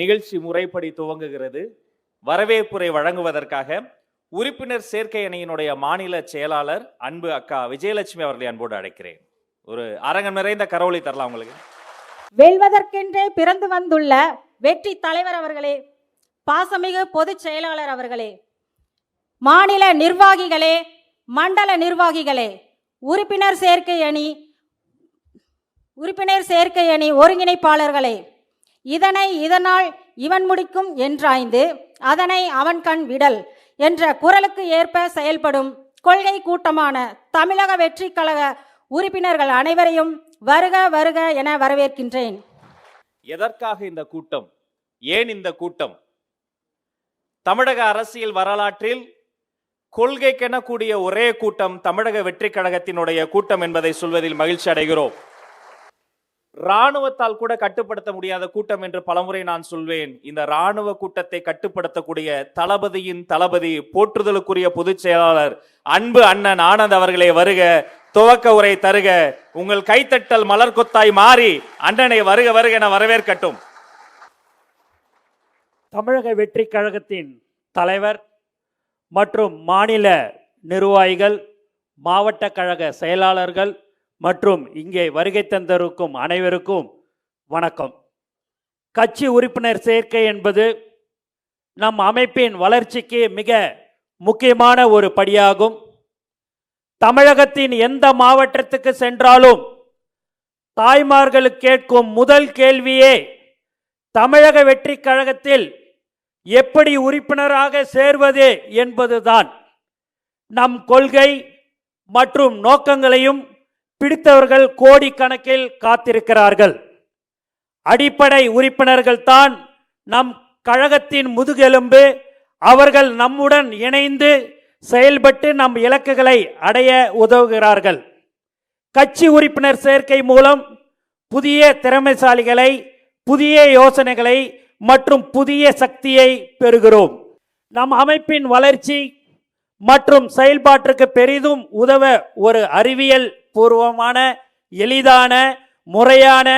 நிகழ்ச்சி முறைப்படி துவங்குகிறது. வரவேற்புரை வழங்குவதற்காக உறுப்பினர் சேர்க்கை அணியினுடைய மாநில செயலாளர் அன்பு அக்கா விஜயலட்சுமி அவர்களை அன்போடு அழைக்கிறேன். ஒரு அரங்கம் நிறைந்த கரவொலி தரலாம் உங்களுக்கு. வெல்வதற்கென்றே பிறந்து வந்துள்ள வெற்றி தலைவர் அவர்களே, பாசமிகு பொதுச் செயலாளர் அவர்களே, மாநில நிர்வாகிகளே, மண்டல நிர்வாகிகளே, உறுப்பினர் சேர்க்கை அணி ஒருங்கிணைப்பாளர்களே, இதனால் இவன் முடிக்கும் என்றாய்ந்து அதனை அவன் கண் விடல் என்ற குரலுக்கு ஏற்ப செயல்படும் கொள்கை கூட்டமான தமிழக வெற்றி கழக உறுப்பினர்கள் அனைவரையும் வருக வருக என வரவேற்கின்றேன். எதற்காக இந்த கூட்டம்? ஏன் இந்த கூட்டம்? தமிழக அரசியல் வரலாற்றில் கொள்கைக்கென கூடிய ஒரே கூட்டம் தமிழக வெற்றி கழகத்தினுடைய கூட்டம் என்பதை சொல்வதில் மகிழ்ச்சி அடைகிறோம். இராணுவத்தால் கூட கட்டுப்படுத்த முடியாத கூட்டம் என்று பலமுறை நான் சொல்வேன். இந்த இராணுவ கூட்டத்தை கட்டுப்படுத்தக்கூடிய தளபதியின் தளபதி, போற்றுதலுக்குரிய பொதுச் செயலாளர் அன்பு அண்ணன் ஆனந்த் அவர்களே வருக, துவக்க உரை தருக, உங்கள் கைத்தட்டல் மலர் கொத்தாய் மாறி அண்ணனை வருக வருக என வரவேற்கட்டும். தமிழக வெற்றி கழகத்தின் தலைவர் மற்றும் மாநில நிர்வாகிகள், மாவட்ட கழக செயலாளர்கள் மற்றும் இங்கே வருகை தந்திருக்கும் அனைவருக்கும் வணக்கம். கட்சி உறுப்பினர் சேர்க்கை என்பது நம் அமைப்பின் வளர்ச்சிக்கு மிக முக்கியமான ஒரு படியாகும். தமிழகத்தின் எந்த மாவட்டத்துக்கு சென்றாலும் தாய்மார்களுக்கு கேட்கும் முதல் கேள்வியே தமிழக வெற்றி கழகத்தில் எப்படி உறுப்பினராக சேர்வது என்பதுதான். நம் கொள்கை மற்றும் நோக்கங்களையும் பிடித்தவர்கள் கோடிக்கணக்கில் காத்திருக்கிறார்கள். அடிப்படை உறுப்பினர்கள் தான் நம் கழகத்தின் முதுகெலும்பு. அவர்கள் நம்முடன் இணைந்து செயல்பட்டு நம் இலக்குகளை அடைய உதவுகிறார்கள். கட்சி உறுப்பினர் சேர்க்கை மூலம் புதிய திறமைசாலிகளை, புதிய யோசனைகளை மற்றும் புதிய சக்தியை பெறுகிறோம். நம் அமைப்பின் வளர்ச்சி மற்றும் செயல்பாட்டிற்கு பெரிதும் உதவ ஒரு அறிவியல் பூர்வமான, எளிதான, முறையான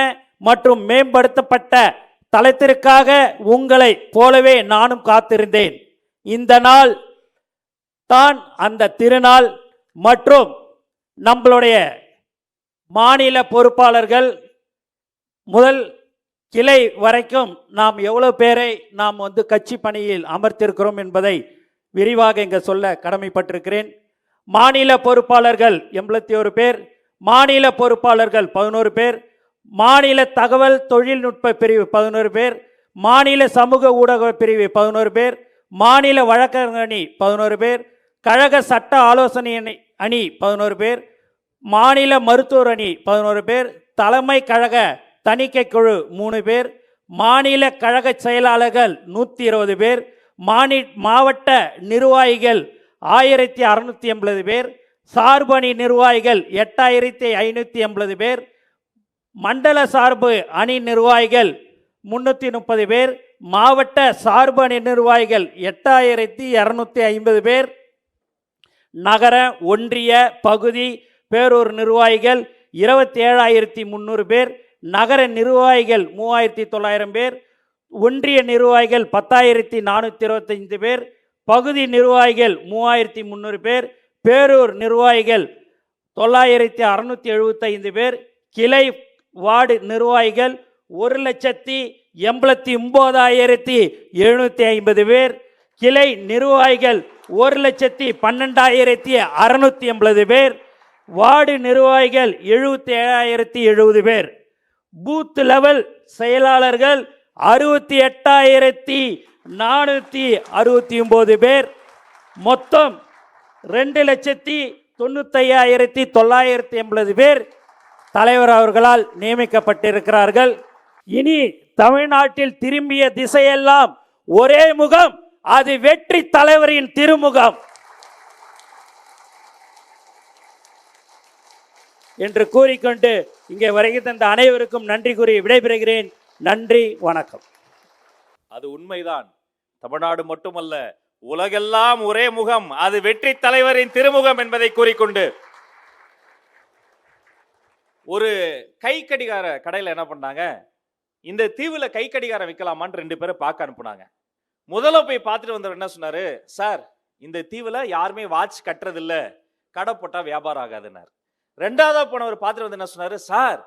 மற்றும் மேம்படுத்தப்பட்ட தளத்திற்காக உங்களை போலவே நானும் காத்திருந்தேன். இந்த நாள் தான் அந்த திருநாள். மற்றும் நம்மளுடைய மாநில பொறுப்பாளர்கள் முதல் கிளை வரைக்கும் நாம் எவ்வளவு பேரை நாம் கட்சி பணியில் அமர்த்திருக்கிறோம் என்பதை விரிவாக இங்கே சொல்ல கடமைப்பட்டிருக்கிறேன். மாநில பொறுப்பாளர்கள் 81 பேர், மாநில பொறுப்பாளர்கள் 11 பேர், மாநில தகவல் தொழில்நுட்ப பிரிவு 11 பேர், மாநில சமூக ஊடக பிரிவு 11 பேர், மாநில வழக்கறிஞர் அணி 11 பேர், கழக சட்ட ஆலோசனை அணி 11 பேர், மாநில மருத்துவர் அணி 11 பேர், தலைமை கழக தணிக்கை குழு 3 பேர், மாநில கழக செயலாளர்கள் 120 பேர், மாவட்ட நிர்வாகிகள் 1680 பேர், சார்பு அணி நிர்வாகிகள் 8580 பேர், மண்டல சார்பு அணி நிர்வாகிகள் 330 பேர், மாவட்ட சார்பு அணி நிர்வாகிகள் 8250 பேர், நகர ஒன்றிய பகுதி பேரூர் நிர்வாகிகள் 27300 பேர், நகர நிர்வாகிகள் 3900 பேர், ஒன்றிய நிர்வாகிகள் 10425 பேர், பகுதி நிர்வாகிகள் 3300 பேர், பேரூர் நிர்வாகிகள் 9675 பேர், கிளை வார்டு நிர்வாகிகள் 1,89,750 பேர், கிளை நிர்வாகிகள் 1,12,680 பேர், வார்டு நிர்வாகிகள் 77,070 பேர், பூத் லெவல் செயலாளர்கள் 68,469 பேர், மொத்தம் 2,95,980 பேர் தலைவர் அவர்களால் நியமிக்கப்பட்டிருக்கிறார்கள். இனி தமிழ்நாட்டில் திரும்பிய திசையெல்லாம் ஒரே முகம், அது வெற்றி தலைவரின் திருமுகம் என்று கூறிக்கொண்டு இங்கே வருகை தந்த அனைவருக்கும் நன்றி கூறி விடைபெறுகிறேன். நன்றி, வணக்கம். அது உண்மைதான். தமிழ்நாடு மட்டுமல்ல, உலகெல்லாம் ஒரே முகம், அது வெற்றி தலைவரின் திருமுகம் என்பதை கூறிக்கொண்டு ஒரு கை கடிகார கடையில் என்ன பண்ணாங்க, இந்த தீவுல கை கடிகாரம் வைக்கலாமான்னு 2 பேரை பார்க்க அனுப்புனாங்க. முதல்ல போய் பார்த்துட்டு வந்தவர் என்ன சொன்னாரு, சார் இந்த தீவுல யாருமே வாட்ச் கட்டுறது இல்ல, கடை போட்டா வியாபாரம் ஆகாதுன்னாரு. 2ஆவதா போனவர் பார்த்துட்டு வந்து என்ன சொன்னாரு, சார்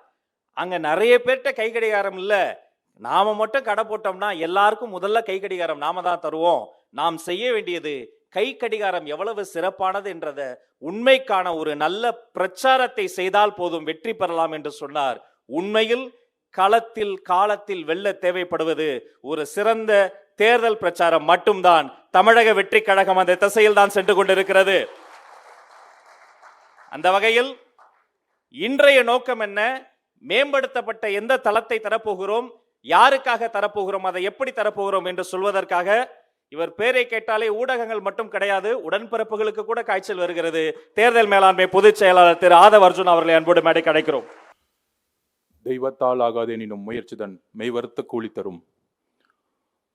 அங்க நிறைய பேர்கிட்ட கை கடிகாரம் இல்ல, நாம மட்டும் கடை போட்டோம்னா எல்லாருக்கும் முதல்ல கை கடிகாரம் நாம தான் தருவோம். நாம் செய்ய வேண்டியது கை கடிகாரம் எவ்வளவு சிறப்பானது என்றத உண்மைக்கான ஒரு நல்ல பிரச்சாரத்தை செய்தால் போதும், வெற்றி பெறலாம் என்று சொன்னார். உண்மையில் களத்தில் காலத்தில் வெல்ல தேவைப்படுவது ஒரு சிறந்த தேர்தல் பிரச்சாரம் மட்டும்தான். தமிழக வெற்றி கழகம் அந்த திசையில் தான் சென்று கொண்டிருக்கிறது. அந்த வகையில் இன்றைய நோக்கம் என்ன, மேம்படுத்தப்பட்ட எந்த தளத்தை தரப்போகிறோம், யாருக்காக தரப்போகிறோம், அதை எப்படி தரப்போகிறோம் என்று சொல்வதற்காக இவர் பேரை கேட்டாலே ஊடகங்கள் மட்டும் கிடையாது, உடன்பிறப்புகளுக்கு கூட காய்ச்சல் வருகிறது. தேர்தல் மேலாண்மை பொதுச் செயலாளர் திரு ஆதவ் அர்ஜுன் அவர்களை அன்போடு மேடைக்கு அழைக்கிறோம். தெய்வத்தால் ஆகாதெனினும் முயற்சிதன் மெய்வருத்த கூலி தரும்.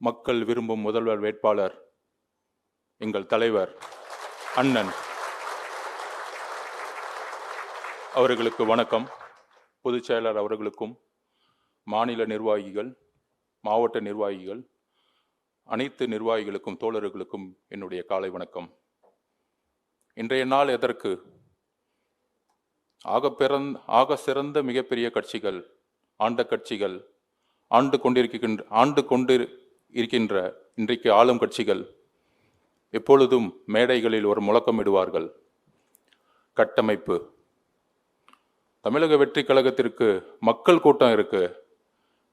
மக்கள் விரும்பும் முதல்வர் வேட்பாளர் எங்கள் தலைவர் அண்ணன் அவர்களுக்கு வணக்கம். பொதுச் செயலாளர் அவர்களுக்கும், மாநில நிர்வாகிகள், மாவட்ட நிர்வாகிகள், அனைத்து நிர்வாகிகளுக்கும், தோழர்களுக்கும் என்னுடைய காலை வணக்கம். இன்றைய நாள் எதற்கு? ஆக சிறந்த மிகப்பெரிய கட்சிகள், ஆண்ட கட்சிகள், ஆண்டு கொண்டு இருக்கின்ற இன்றைக்கு ஆளும் கட்சிகள் எப்பொழுதும் மேடைகளில் ஒரு முழக்கமிடுவார்கள், கட்டமைப்பு. தமிழக வெற்றி கழகத்திற்கு மக்கள் கூட்டம் இருக்கு,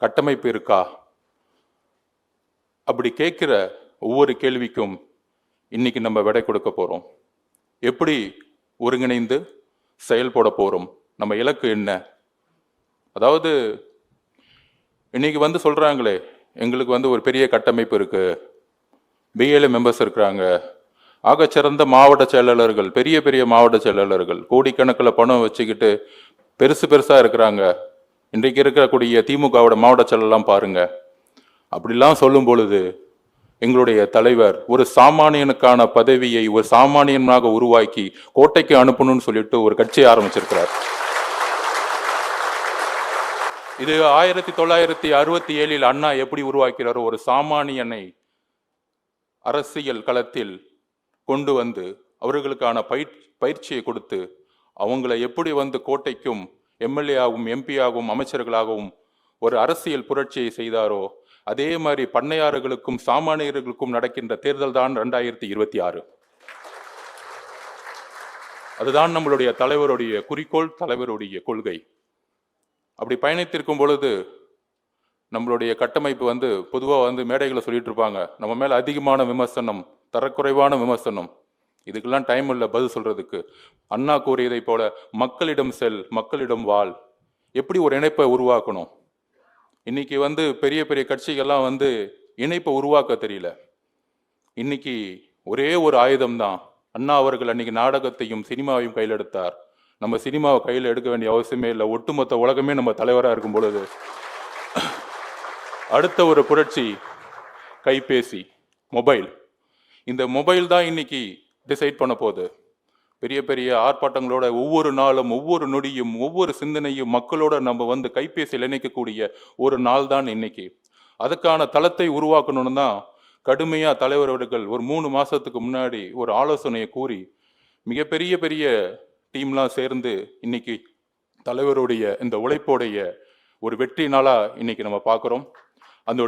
கட்டமைப்பு இருக்கா? அப்படி கேட்கிற ஒவ்வொரு கேள்விக்கும் இன்னைக்கு நம்ம விடை கொடுக்க போறோம். எப்படி ஒருங்கிணைந்து செயல்பட போறோம், நம்ம இலக்கு என்ன? அதாவது இன்னைக்கு சொல்றாங்களே, எங்களுக்கு ஒரு பெரிய கட்டமைப்பு இருக்கு, பிஎல்ஏ மெம்பர்ஸ் இருக்கிறாங்க, ஆகச்சிறந்த மாவட்ட செயலாளர்கள், பெரிய பெரிய மாவட்ட செயலாளர்கள், கோடிக்கணக்கில் பணம் வச்சுக்கிட்டு பெருசா இருக்கிறாங்க. இன்றைக்கு இருக்கக்கூடிய திமுகவோட மாவட்ட செயலெல்லாம் பாருங்க. அப்படிலாம் சொல்லும் பொழுது எங்களுடைய தலைவர் ஒரு சாமானியனுக்கான பதவியை ஒரு சாமானியனாக உருவாக்கி கோட்டைக்கு அனுப்பணும்னு சொல்லிட்டு ஒரு கட்சியை ஆரம்பிச்சிருக்கிறார். இது 1967 அண்ணா எப்படி உருவாக்கிறாரோ, ஒரு சாமானியனை அரசியல் களத்தில் கொண்டு வந்து அவர்களுக்கான பயிற்சியை கொடுத்து அவங்களை எப்படி கோட்டைக்கும் எம்எல்ஏ ஆகவும் எம்பி ஆகவும் அமைச்சர்களாகவும் ஒரு அரசியல் புரட்சியை செய்தாரோ, அதே மாதிரி பண்ணையாளர்களுக்கும் சாமானியர்களுக்கும் நடக்கின்ற தேர்தல் தான் 2026. அதுதான் நம்மளுடைய தலைவருடைய குறிக்கோள், தலைவருடைய கொள்கை. அப்படி பயணித்திருக்கும் பொழுது நம்மளுடைய கட்டமைப்பு பொதுவாக மேடைகளை சொல்லிட்டு இருப்பாங்க, நம்ம மேல அதிகமான விமர்சனம், தரக்குறைவான விமர்சனம். இதுக்கெல்லாம் டைம் இல்லை பதில் சொல்றதுக்கு. அண்ணா கூறியதை போல மக்களிடம் செல், மக்களிடம் வாழ். எப்படி ஒரு இணைப்பை உருவாக்கணும்? இன்னைக்கு பெரிய பெரிய கட்சிகள்லாம் இணைப்பை உருவாக்க தெரியல. இன்னைக்கு ஒரே ஒரு ஆயுதம் தான். அண்ணா அவர்கள் அன்னைக்கு நாடகத்தையும் சினிமாவையும் கையில் எடுத்தார். நம்ம சினிமாவை கையில் எடுக்க வேண்டிய அவசியமே இல்லை. ஒட்டுமொத்த உலகமே நம்ம தலைவராக இருக்கும் பொழுது அடுத்த ஒரு புரட்சி கைபேசி, மொபைல். இந்த மொபைல் தான் இன்னைக்கு டிசைட் பண்ண போகுது. பெரிய பெரிய ஆர்ப்பாட்டங்களோட ஒவ்வொரு நாளும், ஒவ்வொரு நொடியும், ஒவ்வொரு சிந்தனையும் மக்களோட நம்ம கைபேசியில் இணைக்கக்கூடிய ஒரு நாள் தான் இன்னைக்கு. அதுக்கான தளத்தை உருவாக்கணும்னு தான் கடுமையா தலைவர் அவர்கள் ஒரு 3 மாசத்துக்கு முன்னாடி ஒரு ஆலோசனையை கூறி மிகப்பெரிய பெரிய டீம்லாம் சேர்ந்து இன்னைக்கு தலைவருடைய இந்த உழைப்போடைய ஒரு வெற்றி நாளா இன்னைக்கு நம்ம பார்க்கிறோம். அந்த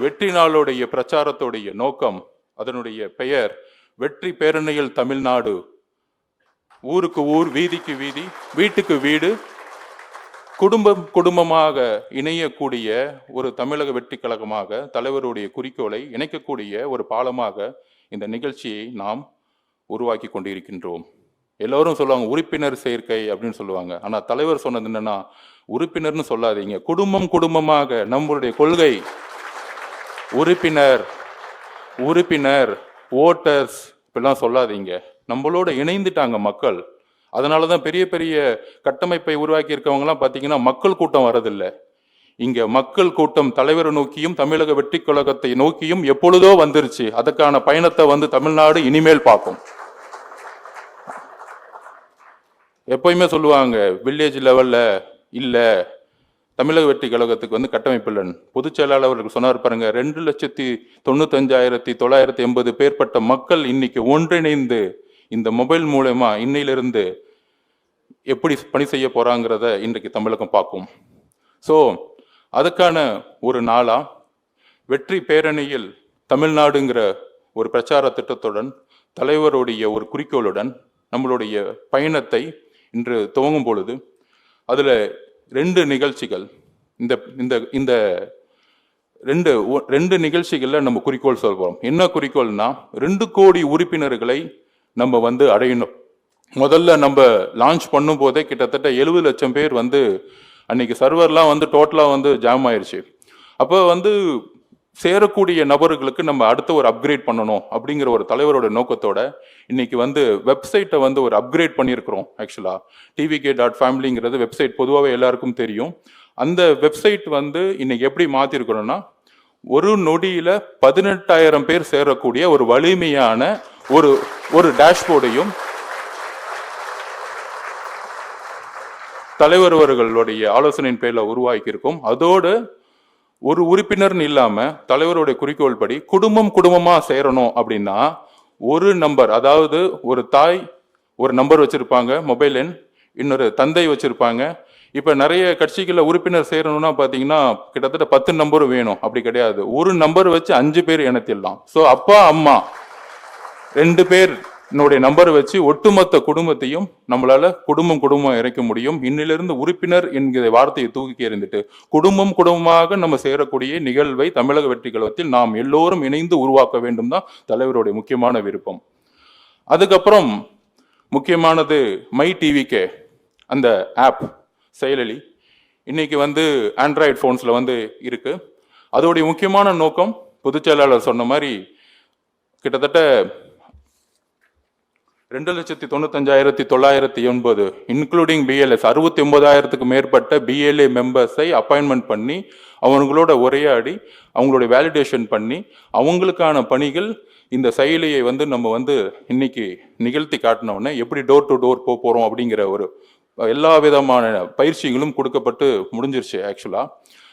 வெற்றி நாளுடைய பிரச்சாரத்துடைய நோக்கம், அதனுடைய பெயர் வெற்றி பேரணியில் தமிழ்நாடு. ஊருக்கு ஊர், வீதிக்கு வீதி, வீட்டுக்கு வீடு, குடும்பம் குடும்பமாக இணையக்கூடிய ஒரு தமிழக வெற்றி கழகமாக, தலைவருடைய குறிக்கோளை இணைக்கக்கூடிய ஒரு பாலமாக இந்த நிகழ்ச்சியை நாம் உருவாக்கி கொண்டிருக்கின்றோம். எல்லோரும் சொல்லுவாங்க உறுப்பினர் சேர்க்கை அப்படின்னு சொல்லுவாங்க. ஆனா தலைவர் சொன்னது என்னன்னா, உறுப்பினர்னு சொல்லாதீங்க, குடும்பம் குடும்பமாக. நம்மளுடைய கொள்கை உறுப்பினர் ஓட்டர்ஸ் இப்பெல்லாம் சொல்லாதீங்க. நம்மளோட இணைந்துட்டாங்க மக்கள். அதனாலதான் பெரிய பெரிய கட்டமைப்பை உருவாக்கி இருக்கவங்கலாம் பாத்தீங்கன்னா மக்கள் கூட்டம் வரதில்லை. இங்க மக்கள் கூட்டம் தலைவரை நோக்கியும் தமிழக வெற்றி கழகத்தை நோக்கியும் எப்பொழுதோ வந்துருச்சு. அதுக்கான பயணத்தை தமிழ்நாடு இனிமேல் பார்க்கும். எப்பயுமே சொல்லுவாங்க, வில்லேஜ் லெவல்ல இல்ல தமிழக வெற்றி கழகத்துக்கு வந்து கட்டமைப்பு இல்லை. பொதுச் செயலாளர் அவர்கள் சொன்னார் பாருங்க, 2,95,980 பேர்பட்ட மக்கள் இன்னைக்கு ஒன்றிணைந்து இந்த மொபைல் மூலமா இன்னையிலிருந்து எப்படி பணி செய்ய போறாங்கிறத இன்றைக்கு தமிழகம் பார்க்கும். ஸோ அதுக்கான ஒரு நாளா வெற்றி பேரணியில் தமிழ்நாடுங்கிற ஒரு பிரச்சார திட்டத்துடன் தலைவருடைய ஒரு குறிக்கோளுடன் நம்மளுடைய பயணத்தை இன்று துவங்கும் பொழுது அதுல 2 நிகழ்ச்சிகள், இந்த இந்த இந்த ரெண்டு நிகழ்ச்சிகள்ல நம்ம குறிக்கோள் சொல்றோம். என்ன குறிக்கோள்னா 2 கோடி உறுப்பினர்களை நம்ம வந்து அடையணும். முதல்ல நம்ம லான்ச் பண்ணும் போதே கிட்டத்தட்ட 70 லட்சம் பேர் வந்து அன்னைக்கு சர்வர்லாம் வந்து டோட்டலா வந்து ஜாம் ஆயிருச்சு. அப்போ வந்து சேரக்கூடிய நபர்களுக்கு நம்ம அடுத்த ஒரு அப்கிரேட் பண்ணணும் அப்படிங்கிற ஒரு தலைவரோட நோக்கத்தோட இன்னைக்கு வந்து வெப்சைட்டை வந்து ஒரு அப்கிரேட் பண்ணியிருக்கிறோம். ஆக்சுவலா tvk.family வெப்சைட் பொதுவாகவே எல்லாருக்கும் தெரியும். அந்த வெப்சைட் வந்து இன்னைக்கு எப்படி மாத்திருக்கிறோம்னா, ஒரு நொடியில 18,000 பேர் சேரக்கூடிய ஒரு வலிமையான ஒரு டேஷ்போர்டையும் தலைவர் அவர்களுடைய ஆலோசனையின் பேர்ல உருவாக்கி இருக்கும். அதோடு ஒரு உறுப்பினர்னு இல்லாம தலைவருடைய குறிக்கோள் படி குடும்பமா சேரணும் அப்படின்னா ஒரு நம்பர், அதாவது ஒரு தாய் ஒரு நம்பர் வச்சிருப்பாங்க, மொபைல் எண், இன்னொரு தந்தை வச்சிருப்பாங்க. இப்ப நிறைய கட்சிகள்ல உறுப்பினர் சேரணும்னா பாத்தீங்கன்னா கிட்டத்தட்ட 10 நம்பரும் வேணும். அப்படி கிடையாது, ஒரு நம்பர் வச்சு 5 பேர் இணைத்திடலாம். ஸோ அப்பா அம்மா 2 பேர் என்னுடைய நம்பர் வச்சு ஒட்டுமொத்த குடும்பத்தையும் நம்மளால குடும்பம் இறைக்க முடியும். இன்னிலிருந்து உறுப்பினர் என்கிற வார்த்தையை தூக்கி எறிந்துட்டு குடும்பமாக நம்ம சேரக்கூடிய நிகழ்வை தமிழக வெற்றி கழகத்தில் நாம் எல்லோரும் இணைந்து உருவாக்க வேண்டும் தான் தலைவருடைய முக்கியமான விருப்பம். அதுக்கப்புறம் முக்கியமானது மை டிவிகே அந்த ஆப் செயலி இன்னைக்கு வந்து ஆண்ட்ராய்டு போன்ஸ்ல வந்து இருக்கு. அதோடைய முக்கியமான நோக்கம் பொதுச் செயலாளர் சொன்ன மாதிரி கிட்டத்தட்ட 2,95,980 இன்க்ளூடிங் பிஎல்எஸ் 69,000க்கு மேற்பட்ட பிஎல்ஏ மெம்பர்ஸை அப்பாயின்மெண்ட் பண்ணி அவங்களோட உரையாடி அவங்களுடைய வேலிடேஷன் பண்ணி அவங்களுக்கான பணிகள் இந்த செயலியை வந்து நம்ம வந்து இன்னைக்கு நிகழ்த்தி காட்டினோடனே எப்படி டோர் டு டோர் போறோம் அப்படிங்கிற ஒரு எல்லா விதமான பயிற்சிகளும் கொடுக்கப்பட்டு முடிஞ்சிருச்சு. ஆக்சுவலா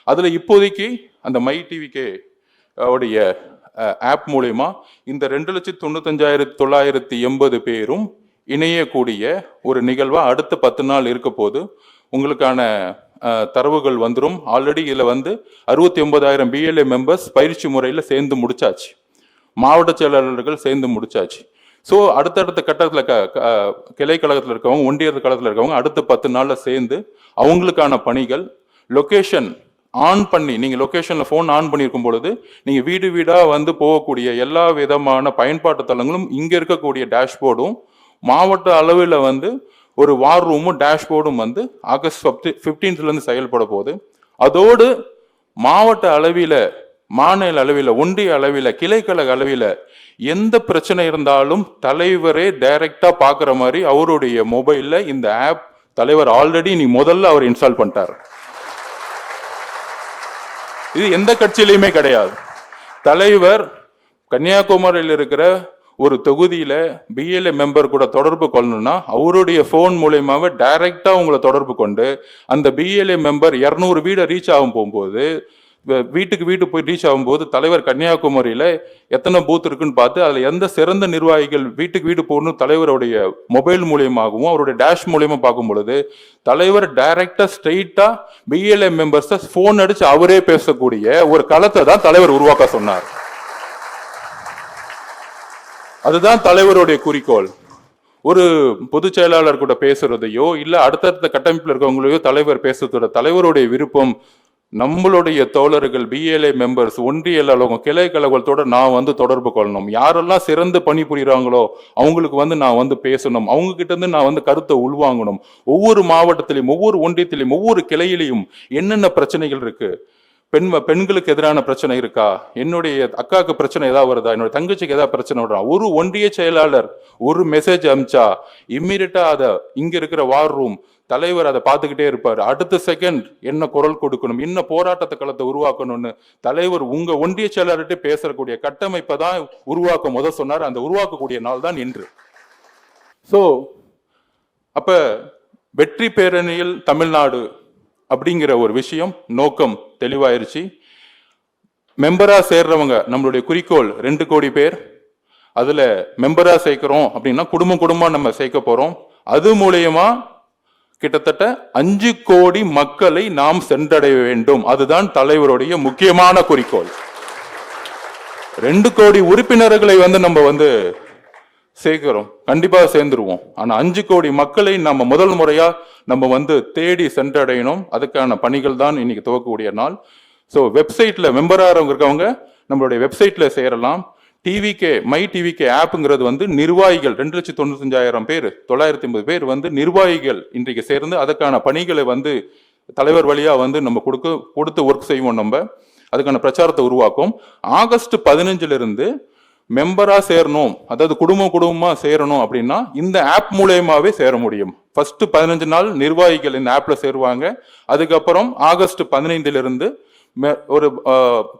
அதுல இப்போதைக்கு அந்த மை டிவிகே உடைய ஆப் மூலமா இந்த 2,95,980 பேரும் இணையக்கூடிய ஒரு நிகழ்வா அடுத்த 10 நாள் இருக்க போது உங்களுக்கான தரவுகள் வந்துடும். ஆல்ரெடி இதுல வந்து 69,000 பிஎல்ஏ மெம்பர்ஸ் பயிற்சி முறையில சேர்ந்து முடிச்சாச்சு, மாவட்ட செயலாளர்கள் சேர்ந்து முடிச்சாச்சு. ஸோ அடுத்தடுத்த கட்டத்தில் கிளை கழகத்தில் இருக்கவங்க, ஒன்றிய கழகத்தில் இருக்கவங்க அடுத்த 10 நாள்ல சேர்ந்து அவங்களுக்கான பணிகள் லொகேஷன் ஆன் பண்ணி, நீங்க லொகேஷன்ல போன் ஆன் பண்ணியிருக்கும் பொழுது நீங்க வீடு வீடா வந்து போகக்கூடிய எல்லா விதமான பயன்பாட்டு தளங்களும் இங்க இருக்கக்கூடிய டேஷ்போர்டும் மாவட்ட அளவில் வந்து ஒரு வார் ரூமும் டேஷ்போர்டும் வந்து ஆகஸ்ட் 15ல இருந்து செயல்பட போகுது. அதோடு மாவட்ட அளவில, மாநில அளவில், ஒன்றிய அளவில், கிளைக்கழக அளவில் எந்த பிரச்சனை இருந்தாலும் தலைவரே டைரக்டா பாக்குற மாதிரி அவருடைய மொபைல்ல இந்த ஆப் தலைவர் ஆல்ரெடி முதல்ல அவர் இன்ஸ்டால் பண்ணிட்டார். இது எந்த கட்சியிலையுமே கிடையாது. தலைவர் கன்னியாகுமரியில் இருக்கிற ஒரு தொகுதியில பிஎல்ஏ மெம்பர் கூட தொடர்பு கொள்ளணும்னா அவருடைய போன் மூலயமாவே டைரக்டா உங்களை தொடர்பு கொண்டு அந்த பிஎல்ஏ மெம்பர் 200 வீடை ரீச் ஆகும் போகும்போது, வீட்டுக்கு வீட்டு போய் ரீச் ஆகும்போது தலைவர் கன்னியாகுமரியில எத்தனை பூத் இருக்குன்னு பார்த்து அதுல எந்த சிறந்த நிர்வாகிகள் வீட்டுக்கு வீடு போகணும் தலைவருடைய மொபைல் மூலியமாகவும் அவருடைய டேஷ் மூலியமா பார்க்கும் பொழுது தலைவர் டைரக்டா ஸ்ட்ரெயிட்டா பிஎல்ஏ மெம்பர்ஸ் போன் அடிச்சு அவரே பேசக்கூடிய ஒரு களத்தை தான் தலைவர் உருவாக்க சொன்னார். அதுதான் தலைவருடைய குறிக்கோள். ஒரு பொதுச் செயலாளர் கூட பேசுறதையோ இல்ல அடுத்தடுத்த கட்டமைப்பில் இருக்கவங்களையோ தலைவர் பேசுறதோட தலைவருடைய விருப்பம் நம்மளுடைய தோழர்கள் பிஎல்ஏ மெம்பர்ஸ் ஒன்றிய அலுவலகம் கிளை கழகத்தோட நான் வந்து தொடர்பு கொள்ளணும். யாரெல்லாம் சிறந்து பணிபுரிகிறாங்களோ அவங்களுக்கு வந்து நான் வந்து பேசணும், அவங்க கிட்ட இருந்து நான் வந்து கருத்தை உள்வாங்கணும். ஒவ்வொரு மாவட்டத்திலையும், ஒவ்வொரு ஒன்றியத்திலையும், ஒவ்வொரு கிளையிலையும் என்னென்ன பிரச்சனைகள் இருக்கு, பெண்களுக்கு எதிரான பிரச்சனை இருக்கா, என்னுடைய அக்காவுக்கு பிரச்சனை ஏதாவது வருதா, என்னோட தங்கச்சிக்கு ஏதாவது பிரச்சனை வருதா, ஒரு ஒன்றிய செயலாளர் ஒரு மெசேஜ் அனுப்பிச்சா இம்மீடியட்டா அதை இங்க இருக்கிற வார் ரூம் தலைவர் அதை பார்த்துக்கிட்டே இருப்பாரு. அடுத்த செகண்ட் என்ன குரல் கொடுக்கணும், என்ன போராட்டத்தை களத்தை உருவாக்கணும்னு தலைவர் உங்க ஒன்றிய செயலாளர்கிட்ட பேசக்கூடிய கட்டமைப்பை தான் உருவாக்க சொன்னார். அந்த உருவாக்கக்கூடிய நாள் தான் இன்று. சோ அப்ப வெற்றி பேரணியில் தமிழ்நாடு அப்படிங்கிற ஒரு விஷயம் நோக்கம் தெளிவாயிருச்சு. மெம்பரா சேர்றவங்க நம்மளுடைய குறிக்கோள் 2 கோடி பேர். அதுல மெம்பரா சேர்க்கிறோம் அப்படின்னா குடும்பமா நம்ம சேர்க்க போறோம். அது மூலியமா கிட்டத்தட்ட 5 கோடி மக்களை நாம் சென்றடைய வேண்டும். அதுதான் தலைவருடைய முக்கியமான குறிக்கோள். 2 கோடி உறுப்பினர்களை நம்ம சேர்க்கிறோம், கண்டிப்பா சேர்ந்துருவோம். ஆனா 5 கோடி மக்களை நம்ம முதல் முறையா நம்ம தேடி சென்றடையணும். அதுக்கான பணிகள் தான் இன்னைக்கு துவக்கக்கூடிய நாள். ஸோ வெப்சைட்ல மெம்பரா இருக்கவங்க நம்மளுடைய வெப்சைட்ல சேரலாம். டிவிகே மை டிவிகே ஆப்புங்கிறது நிர்வாகிகள் 2,95,000 பேர், 950 பேர் நிர்வாகிகள் இன்றைக்கு சேர்ந்து அதுக்கான பணிகளை தலைவர் வழியா நம்ம கொடுத்து ஒர்க் செய்வோம். நம்ம அதுக்கான பிரச்சாரத்தை உருவாக்கும். ஆகஸ்ட் 15 இருந்து மெம்பரா சேரணும், அதாவது குடும்பமா சேரணும் அப்படின்னா இந்த ஆப் மூலயமாவே சேர முடியும். ஃபர்ஸ்ட் 15 நாள் நிர்வாகிகள் இந்த ஆப்ல சேருவாங்க. அதுக்கப்புறம் ஆகஸ்ட் 15 இருந்து ஒரு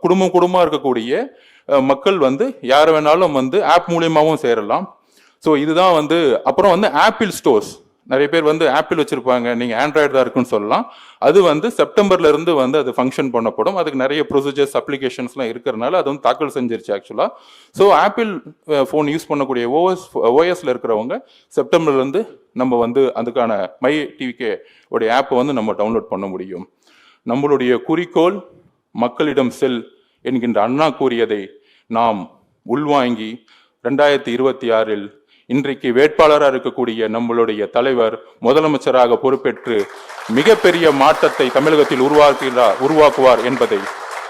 குடும்பமா இருக்கக்கூடிய மக்கள் யார வேணாலும் ஆப் மூலியமாவும் சேரலாம். ஸோ இதுதான் அப்புறம் ஆப்பிள் ஸ்டோர்ஸ், நிறைய பேர் ஆப்பிள் வச்சிருப்பாங்க, நீங்க ஆண்ட்ராய்டு தான் இருக்குன்னு சொல்லலாம். அது செப்டம்பர்ல இருந்து அது ஃபங்க்ஷன் பண்ணப்படும். அதுக்கு நிறைய ப்ரொசீஜர்ஸ் அப்ளிகேஷன்ஸ்லாம் இருக்கிறதுனால அது தாக்கல் செஞ்சிருச்சு ஆக்சுவலா. ஸோ ஆப்பிள் ஃபோன் யூஸ் பண்ணக்கூடிய ஓஎஸ்ல இருக்கிறவங்க செப்டம்பர்ல இருந்து நம்ம அதுக்கான மை டிவிகே உடைய ஆப்பை நம்ம டவுன்லோட் பண்ண முடியும். நம்மளுடைய குறிக்கோள் மக்களிடம் செல் என்கின்ற அண்ணா கூறியதை நாம் உள்வாங்கி 2026 இன்றைக்கு வேட்பாளராக இருக்கக்கூடிய நம்மளுடைய தலைவர் முதலமைச்சராக பொறுப்பேற்று மிகப்பெரிய மாற்றத்தை தமிழகத்தில் உருவாக்குவார் என்பதை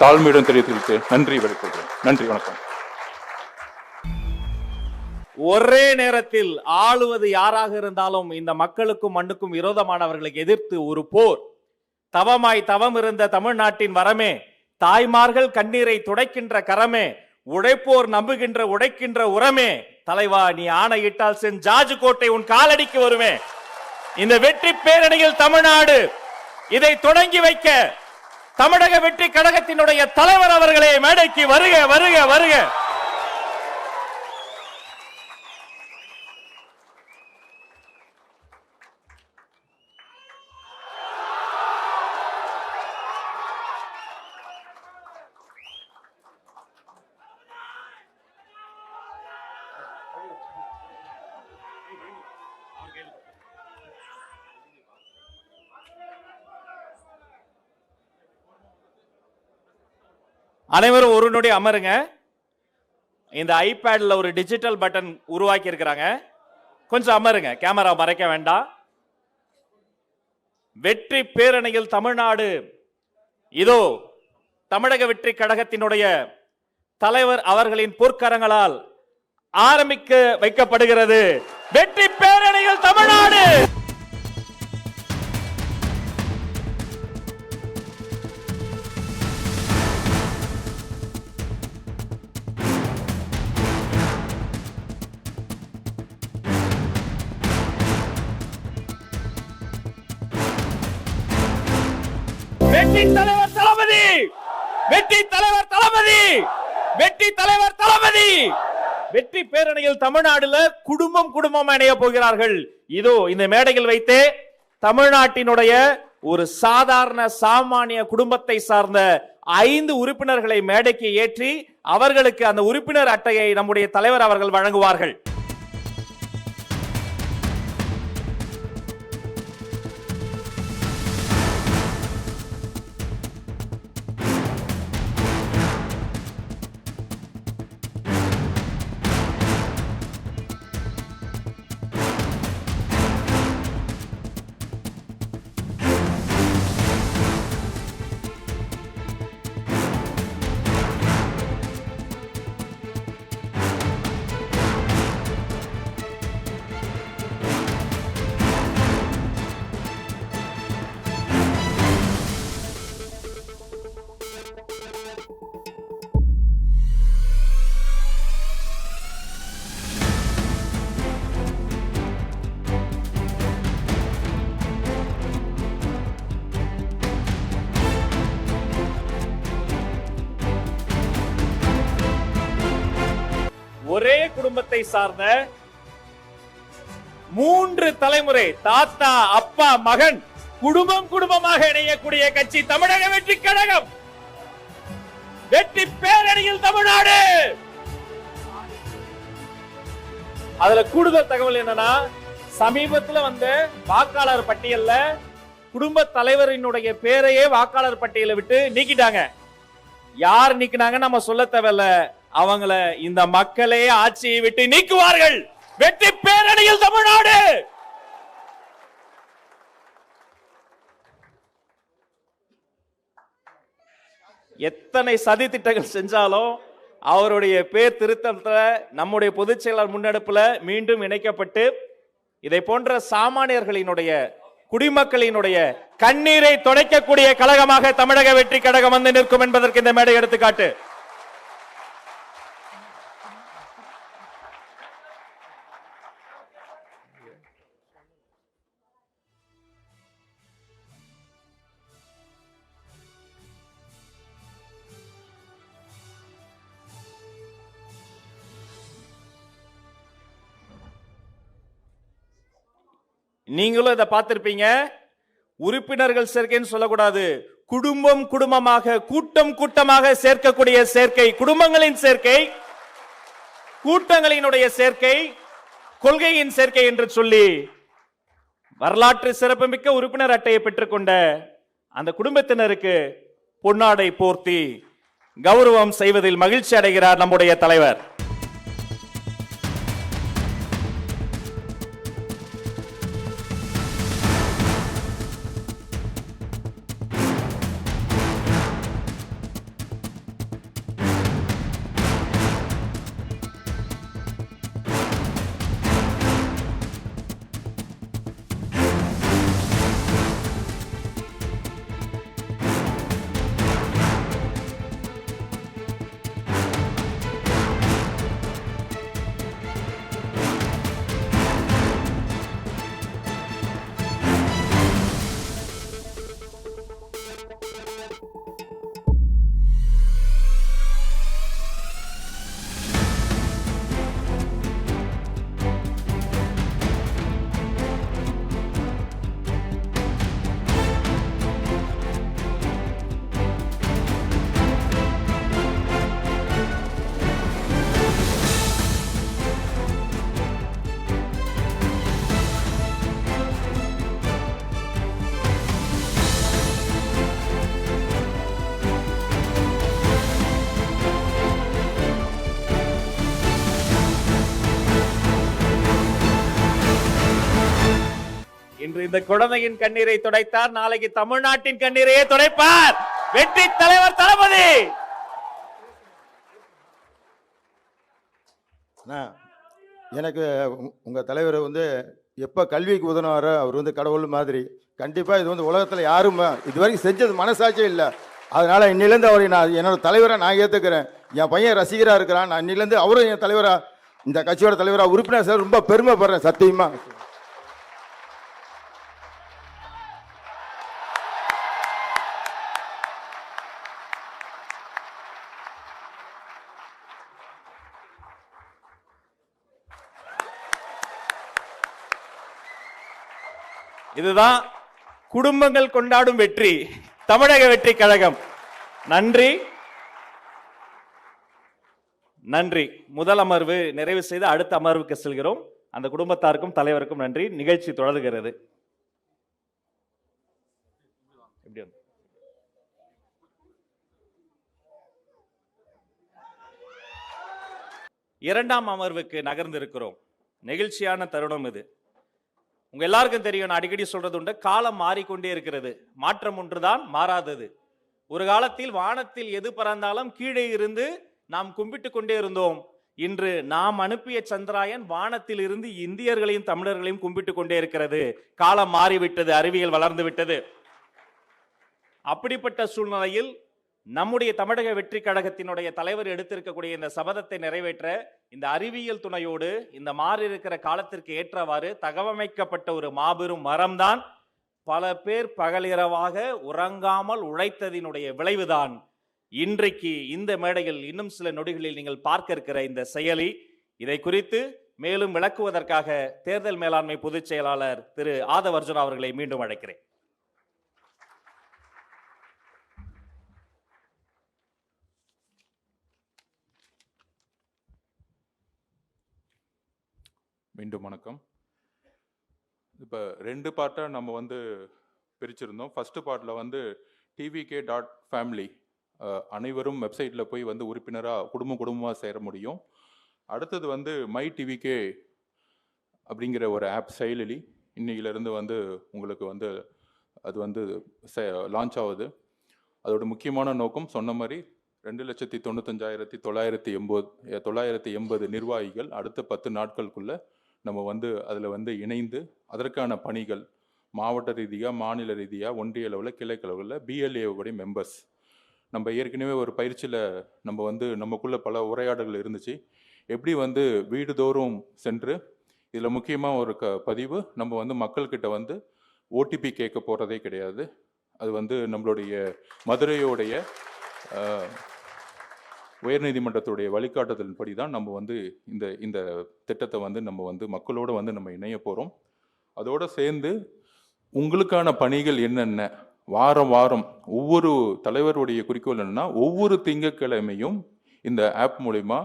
தாழ்மையுடன் தெரிவித்து நன்றி வெளிப்படுகிறேன். நன்றி, வணக்கம். ஒரே நேரத்தில் ஆளுவது யாராக இருந்தாலும் இந்த மக்களுக்கும் மண்ணுக்கும் விரோதமானவர்களுக்கு எதிர்த்து ஒரு போர். தவமாய் தவம் இருந்த தமிழ்நாட்டின் வரமே, தாய்மார்கள் கண்ணீரை துடைக்கின்ற கரமே, உழைப்போர் நம்புகின்ற உடைக்கின்ற உரமே, தலைவா நீ ஆணையிட்டால் சென்ட் ஜார்ஜ் கோட்டை உன் காலடிக்கு வருமே. இந்த வெற்றி பேரணியில் தமிழ்நாடு இதை தொடங்கி வைக்க தமிழக வெற்றி கழகத்தினுடைய தலைவர் அவர்களே மேடைக்கு வருக வருக வருக. அனைவரும் ஒரு நொடி அமருங்க. இந்த ஐபேட்ல ஒரு டிஜிட்டல் பட்டன் உருவாக்கி இருக்கிறாங்க, கொஞ்சம் அமருங்க, கேமரா மறைக்க வேண்டாம். வெற்றி பேரணியில் தமிழ்நாடு இதோ தமிழக வெற்றி கழகத்தினுடைய தலைவர் அவர்களின் பொற்கரங்களால் ஆரம்பிக்க வைக்கப்படுகிறது. வெற்றி பேரணியில் தமிழ்நாடு. வெற்றி தலைவர் தளபதி, வெற்றி தலைவர் தளபதி, வெற்றி தலைவர் தளபதி. வெற்றி பேரணியில் தமிழ்நாடுல குடும்பம் இணைய போகிறார்கள். இதோ இந்த மேடையில் வைத்தே தமிழ்நாட்டினுடைய ஒரு சாதாரண சாமானிய குடும்பத்தை சார்ந்த 5 உறுப்பினர்களை மேடைக்கு ஏற்றி அவர்களுக்கு அந்த உறுப்பினர் அட்டையை நம்முடைய தலைவர் அவர்கள் வழங்குவார்கள். ஒரே குடும்பத்தை சார்ந்த 3 தலைமுறை, தாத்தா, அப்பா, மகன் குடும்பம் குடும்பமாக இணையக்கூடிய கட்சி தமிழக வெற்றி கழகம். வெற்றி பேரணியில் தமிழ்நாடு. அதுல கூடுதல் தகவல் என்னன்னா, சமீபத்துல வந்த வாக்காளர் பட்டியல்ல குடும்ப தலைவரினுடைய பேரையே வாக்காளர் பட்டியலை விட்டு நீக்கிட்டாங்க. யார் நீக்கினாங்க நம்ம சொல்ல தேவையில்ல, அவங்கள இந்த மக்களே ஆட்சியை விட்டு நீக்குவார்கள். வெற்றி பேரணியில் தமிழ்நாடு. எத்தனை சதி திட்டங்கள் செஞ்சாலும் அவருடைய பேர் திருத்தத்துல நம்முடைய பொதுச் செயலாளர் முன்னெடுப்புல மீண்டும் இணைக்கப்பட்டு இதை போன்ற சாமானியர்களினுடைய குடிமக்களினுடைய கண்ணீரை துடைக்கக்கூடிய கழகமாக தமிழக வெற்றி கழகம் வந்து நிற்கும் என்பதற்கு இந்த மேடை எடுத்துக்காட்டு. நீங்களும் இதை பார்த்திருப்பீங்க. உறுப்பினர்கள் சேர்க்கைன்னு சொல்லக்கூடாது, குடும்பம் குடும்பமாக கூட்டம் கூட்டமாக சேர்க்கக்கூடிய சேர்க்கை, குடும்பங்களின் சேர்க்கை, கூட்டங்களினுடைய சேர்க்கை, கொள்கையின் சேர்க்கை என்று சொல்லி வரலாற்று சிறப்புமிக்க உறுப்பினர் அட்டையை பெற்றுக்கொண்ட அந்த குடும்பத்தினருக்கு பொன்னாடை போர்த்தி கௌரவம் செய்வதில் மகிழ்ச்சி அடைகிறார் நம்முடைய தலைவர். இன்று இந்த குழந்தையின் கண்ணீரை துடைத்தார், நாளைக்கு தமிழ்நாட்டின் கண்ணீரையே துடைப்பார் வெற்றி தலைவர் தளபதி. எனக்கு உங்க தலைவர் எப்ப கல்விக்கு உதவுனாரோ அவர் கடவுள் மாதிரி. கண்டிப்பா இது உலகத்துல யாரும் இதுவரைக்கும் செஞ்சது மனசாட்சியே இல்லை. அதனால இன்னிலேருந்து அவரை நான் என்னோட தலைவரை நான் ஏத்துக்கிறேன். என் பையன் ரசிகரா இருக்கிறான். நான் இன்னிலேருந்து அவரும் என் தலைவரா, இந்த கட்சியோட தலைவரா உறுப்பினர் சார் ரொம்ப பெருமைப்படுறேன் சத்தியமா. இதுதான் குடும்பங்கள் கொண்டாடும் வெற்றி, தமிழக வெற்றி கழகம். நன்றி நன்றி. முதல் அமர்வு நிறைவு செய்து அடுத்த அமர்வுக்கு செல்கிறோம். அந்த குடும்பத்தாருக்கும் தலைவருக்கும் நன்றி. நிகழ்ச்சி தொடர்கிறது. இரண்டாம் அமர்வுக்கு நகர்ந்திருக்கிறோம். நெகிழ்ச்சியான தருணம் இது. உங்க எல்லாருக்கும் தெரியும், நான் அடிக்கடி சொல்றது உண்டு, காலம் மாறிக்கொண்டே இருக்கிறது. மாற்றம் ஒன்றுதான் மாறாதது. ஒரு காலத்தில் வானத்தில் எது பறந்தாலும் கீழே இருந்து நாம் கும்பிட்டு கொண்டே இருந்தோம். இன்று நாம் அனுப்பிய சந்திராயன் வானத்தில் இருந்து இந்தியர்களையும் தமிழர்களையும் கும்பிட்டு கொண்டே இருக்கிறது. காலம் மாறிவிட்டது, அறிவியல் வளர்ந்து விட்டது. அப்படிப்பட்ட சூழ்நிலையில் நம்முடைய தமிழக வெற்றி கழகத்தினுடைய தலைவர் எடுத்திருக்கக்கூடிய இந்த சபதத்தை நிறைவேற்ற இந்த அறிவியல் துணையோடு இந்த மாறி இருக்கிற காலத்திற்கு ஏற்றவாறு தகவமைக்கப்பட்ட ஒரு மாபெரும் மரம்தான் பல பேர் பகலிரவாக உறங்காமல் உழைத்ததினுடைய விளைவுதான் இன்றைக்கு இந்த மேடையில் இன்னும் சில நொடிகளில் நீங்கள் பார்க்க இருக்கிற இந்த செயலி. இதை குறித்து மேலும் விளக்குவதற்காக தேர்தல் மேலாண்மை பொதுச் செயலாளர் திரு ஆதவ் அர்ஜுனா அவர்களை மீண்டும் அழைக்கிறேன். மீண்டும் வணக்கம். இப்போ 2 பார்ட்டாக நம்ம வந்து பிரிச்சிருந்தோம். ஃபர்ஸ்ட் பார்ட்டில் வந்து tvk.family அனைவரும் வெப்சைட்டில் போய் வந்து உறுப்பினராக குடும்பமாக சேர முடியும். அடுத்தது வந்து மை டிவிகே அப்படிங்கிற ஒரு ஆப் செயலி இன்னையிலேருந்து வந்து உங்களுக்கு வந்து அது வந்து லான்ச் ஆகுது. அதோட முக்கியமான நோக்கம் சொன்ன மாதிரி 2,95,980 நிர்வாகிகள் அடுத்த 10 நாட்களுக்குள்ள நம்ம வந்து அதில் வந்து இணைந்து அதற்கான பணிகள் மாவட்ட ரீதியாக, மாநில ரீதியாக, ஒன்றிய அளவில், கிளை அளவில் BLA மெம்பர்ஸ் நம்ம ஏற்கனவே ஒரு பயிற்சியில் நம்ம வந்து நமக்குள்ள பல உரையாடல்கள் இருந்துச்சு. எப்படி வந்து வீடுதோறும் சென்று இதில் முக்கியமாக ஒரு பதிவு நம்ம வந்து மக்கள்கிட்ட வந்து OTP கேட்க போகிறதே கிடையாது. அது வந்து நம்மளுடைய மதுரையோடைய உயர்நீதிமன்றத்துடைய வழிகாட்டுதலின்படி தான் நம்ம வந்து இந்த திட்டத்தை வந்து நம்ம வந்து மக்களோடு வந்து நம்ம இணைய போகிறோம். அதோடு சேர்ந்து உங்களுக்கான பணிகள் என்னென்ன வாரம் வாரம் ஒவ்வொரு தலைவருடைய குறிக்கோள் என்னன்னா, ஒவ்வொரு திங்கட்கிழமையும் இந்த ஆப் மூலிமா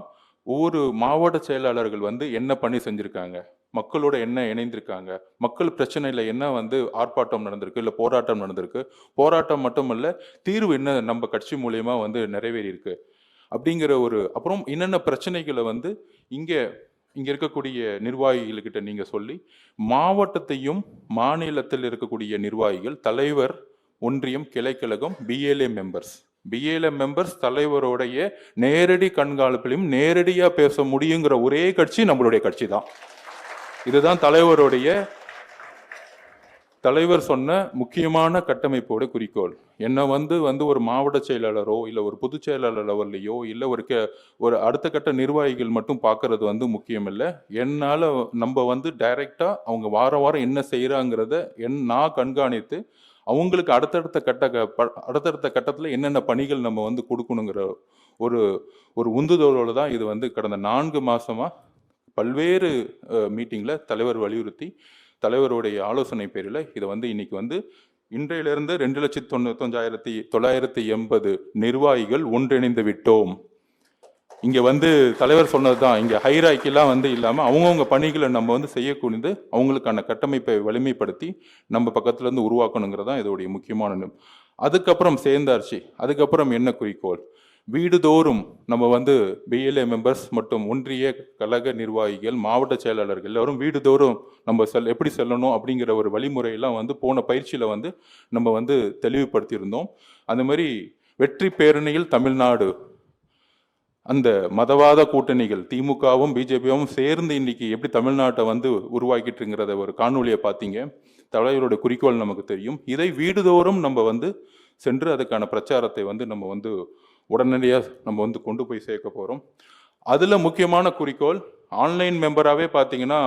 ஒவ்வொரு மாவட்ட செயலாளர்கள் வந்து என்ன பணி செஞ்சுருக்காங்க, மக்களோட என்ன இணைந்திருக்காங்க, மக்கள் பிரச்சனையில் என்ன வந்து ஆர்ப்பாட்டம் நடந்திருக்கு, இல்லை போராட்டம் நடந்திருக்கு, போராட்டம் மட்டும் இல்லை தீர்வு என்ன நம்ம கட்சி மூலயமா வந்து நிறைவேறியிருக்கு அப்படிங்கிற அப்புறம் என்னென்ன பிரச்சனைகளை வந்து இங்கே இருக்கக்கூடிய நிர்வாகிகள்கிட்ட நீங்கள் சொல்லி மாவட்டத்தையும் மாநிலத்தில் இருக்கக்கூடிய நிர்வாகிகள், தலைவர், ஒன்றியம், கிளைக்கழகம், BLA மெம்பர்ஸ் தலைவருடைய நேரடி கண்காணிப்பிலும் நேரடியாக பேச முடியுங்கிற ஒரே கட்சி நம்மளுடைய கட்சி தான். இதுதான் தலைவர் சொன்ன முக்கியமான கட்டமைப்போட குறிக்கோள். என்னை வந்து ஒரு மாவட்ட செயலாளரோ இல்லை ஒரு பொதுச் செயலாளர் லெவல்லையோ இல்லை ஒரு அடுத்த கட்ட நிர்வாகிகள் மட்டும் பார்க்கறது வந்து முக்கியம் இல்லை. என்னால் நம்ம வந்து டைரெக்டாக அவங்க வாரம் என்ன செய்கிறாங்கிறத நான் கண்காணித்து அவங்களுக்கு அடுத்தடுத்த கட்டத்தில் என்னென்ன பணிகள் நம்ம வந்து கொடுக்கணுங்கிற ஒரு உந்துதலோடு தான் இது வந்து கடந்த 4 மாதமாக பல்வேறு மீட்டிங்கில் தலைவர் வலியுறுத்தி தலைவருடைய ஆலோசனை பேரில் இதை வந்து இன்னைக்கு வந்து இன்றையிலிருந்து 2,99,980 நிர்வாகிகள் ஒன்றிணைந்து விட்டோம். இங்கே வந்து தலைவர் சொன்னது தான், இங்கே ஹைராக்கிலாம் வந்து இல்லாமல் அவங்கவுங்க பணிகளை நம்ம வந்து செய்யக்கூடியது அவங்களுக்கான கட்டமைப்பை வலிமைப்படுத்தி நம்ம பக்கத்துலேருந்து உருவாக்கணுங்கிறதான் இதோடைய முக்கியமான. அதுக்கப்புறம் சேர்ந்தாச்சு. அதுக்கப்புறம் என்ன குறிக்கோள், வீடுதோறும் நம்ம வந்து BLA மெம்பர்ஸ் மற்றும் ஒன்றிய கழக நிர்வாகிகள், மாவட்ட செயலாளர்கள் எல்லாரும் வீடுதோறும் நம்ம எப்படி செல்லணும் அப்படிங்கிற ஒரு வழிமுறையெல்லாம் வந்து போன பயிற்சியில் வந்து நம்ம வந்து தெளிவுபடுத்தியிருந்தோம். அந்த மாதிரி வெற்றி பேரணியில் தமிழ்நாடு அந்த மதவாத கூட்டணிகள் திமுகவும் BJPயும் சேர்ந்து இன்னைக்கு எப்படி தமிழ்நாட்டை வந்து உருவாக்கிட்டுங்கிறத ஒரு காணொலியை பார்த்தீங்க. தலைவரோட குறிக்கோள் நமக்கு தெரியும். இதை வீடுதோறும் நம்ம வந்து சென்று அதுக்கான பிரச்சாரத்தை வந்து நம்ம வந்து உடனடியாக நம்ம வந்து கொண்டு போய் சேர்க்க போகிறோம். அதில் முக்கியமான குறிக்கோள், ஆன்லைன் மெம்பராகவே பார்த்தீங்கன்னா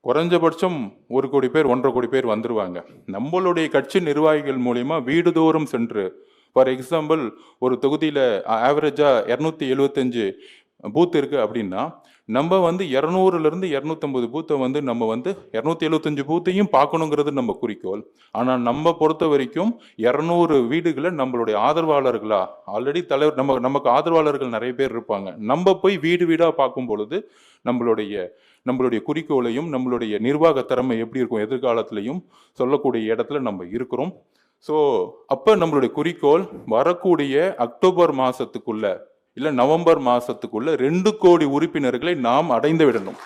குறைஞ்சபட்சம் 1 கோடி பேர் 1.5 கோடி பேர் வந்துடுவாங்க. நம்மளுடைய கட்சி நிர்வாகிகள் மூலிமா வீடுதோறும் சென்று, ஃபார் எக்ஸாம்பிள் ஒரு தொகுதியில் ஆவரேஜாக 275 பூத் இருக்குது அப்படின்னா நம்ம வந்து 200லேருந்து 250 பூத்தை வந்து நம்ம வந்து 275 பூத்தையும் பார்க்கணுங்கிறது நம்ம குறிக்கோள். ஆனால் நம்ம பொறுத்த வரைக்கும் 200 வீடுகளை நம்மளுடைய ஆதரவாளர்களா ஆல்ரெடி தலைவர் நமக்கு ஆதரவாளர்கள் நிறைய பேர் இருப்பாங்க. நம்ம போய் வீடு வீடாக பார்க்கும் பொழுது நம்மளுடைய குறிக்கோளையும் நம்மளுடைய நிர்வாக திறமை எப்படி இருக்கும் எதிர்காலத்திலையும் சொல்லக்கூடிய இடத்துல நம்ம இருக்கிறோம். ஸோ அப்போ நம்மளுடைய குறிக்கோள் வரக்கூடிய அக்டோபர் மாதத்துக்குள்ள இல்லை நவம்பர் மாதத்துக்குள்ள 2 கோடி உறுப்பினர்களை நாம் அடைந்து விடணும்.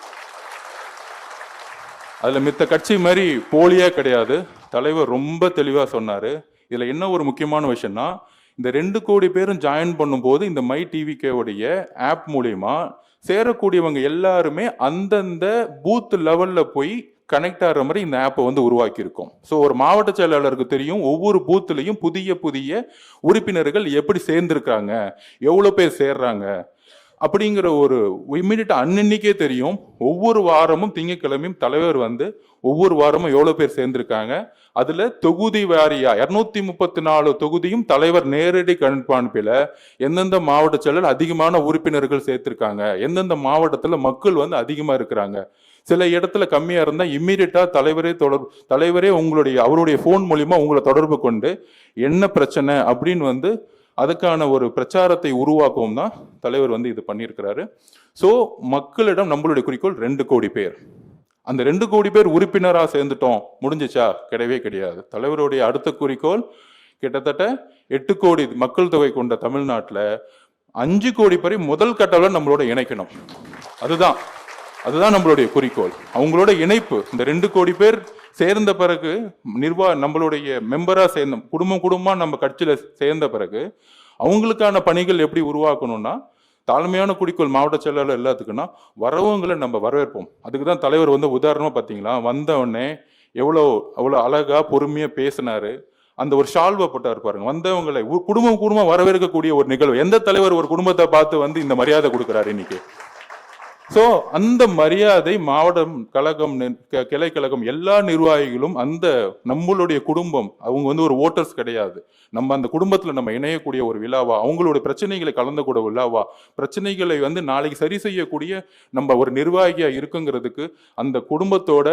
அதில் மித்த கட்சி மாதிரி போலியா கிடையாது. தலைவர் ரொம்ப தெளிவாக சொன்னார். இதில் என்ன ஒரு முக்கியமான விஷயம்னா, இந்த 2 கோடி பேரும் ஜாயின் பண்ணும்போது இந்த மை டிவிகேவுடைய ஆப் மூலயமா சேரக்கூடியவங்க எல்லாருமே அந்தந்த பூத் லெவலில் போய் கனெக்ட் ஆகிற மாதிரி இந்த ஆப்பை வந்து உருவாக்கியிருக்கோம். ஸோ ஒரு மாவட்ட செயலாளருக்கு தெரியும் ஒவ்வொரு பூத்துலையும் புதிய உறுப்பினர்கள் எப்படி சேர்ந்துருக்காங்க, எவ்வளோ பேர் சேர்றாங்க அப்படிங்கிற ஒரு இம்மிடியட் அன்னிக்கே தெரியும். ஒவ்வொரு வாரமும் திங்கட்கிழமையும் தலைவர் வந்து ஒவ்வொரு வாரமும் எவ்வளோ பேர் சேர்ந்திருக்காங்க, அதில் தொகுதி வாரியா 234 தொகுதியும் தலைவர் நேரடி கண்காணிப்பில் எந்தெந்த மாவட்ட செயலர் அதிகமான உறுப்பினர்கள் சேர்த்திருக்காங்க, எந்தெந்த மாவட்டத்தில் மக்கள் வந்து அதிகமாக இருக்கிறாங்க, சில இடத்துல கம்மியாக இருந்தால் இம்மீடியட்டாக தலைவரே அவருடைய ஃபோன் மூலிமா உங்களை தொடர்பு கொண்டு என்ன பிரச்சனை அப்படின்னு வந்து அதுக்கான ஒரு பிரச்சாரத்தை உருவாக்கவும் தான் தலைவர் வந்து இது பண்ணியிருக்கிறாரு. ஸோ மக்களிடம் நம்மளுடைய குறிக்கோள் 2 கோடி பேர். அந்த 2 கோடி பேர் உறுப்பினராக சேர்ந்துட்டோம், முடிஞ்சிச்சா? கிடையவே கிடையாது. தலைவருடைய அடுத்த குறிக்கோள் கிட்டத்தட்ட 8 கோடி மக்கள் தொகை கொண்ட தமிழ்நாட்டில் 5 கோடி பேரை முதல் கட்டளை நம்மளோட இணைக்கணும். அதுதான் நம்மளுடைய குறிக்கோள். அவங்களோட இணைப்பு, இந்த 2 கோடி பேர் சேர்ந்த பிறகு நம்மளுடைய மெம்பரா சேர்ந்த குடும்பமா நம்ம கட்சியில சேர்ந்த பிறகு அவங்களுக்கான பணிகள் எப்படி உருவாக்கணும்னா, தாழ்மையான குறிக்கோள் மாவட்ட செயலாளர் எல்லாத்துக்குன்னா வரவங்களை நம்ம வரவேற்போம். அதுக்கு தான் தலைவர் உதாரணமா பார்த்தீங்களா, வந்தவொடனே அவ்வளோ அழகா பொறுமையா பேசினாரு. அந்த ஒரு ஷால்வை போட்டாரு பாருங்க, வந்தவங்களை குடும்பமா வரவேற்கக்கூடிய ஒரு நிகழ்வு. எந்த தலைவர் ஒரு குடும்பத்தை பார்த்து இந்த மரியாதை கொடுக்குறாரு இன்னைக்கு? ஸோ அந்த மரியாதை மாவட்டம் கழகம், கிளை கழகம் எல்லா நிர்வாகிகளும், அந்த நம்மளுடைய குடும்பம், அவங்க ஒரு ஓட்டர்ஸ் கிடையாது, நம்ம அந்த குடும்பத்தில் நம்ம இணையக்கூடிய ஒரு விழாவா, அவங்களுடைய பிரச்சனைகளை கலந்து கூட விழாவா, பிரச்சனைகளை நாளைக்கு சரி செய்யக்கூடிய நம்ம ஒரு நிர்வாகியா இருக்குங்கிறதுக்கு அந்த குடும்பத்தோட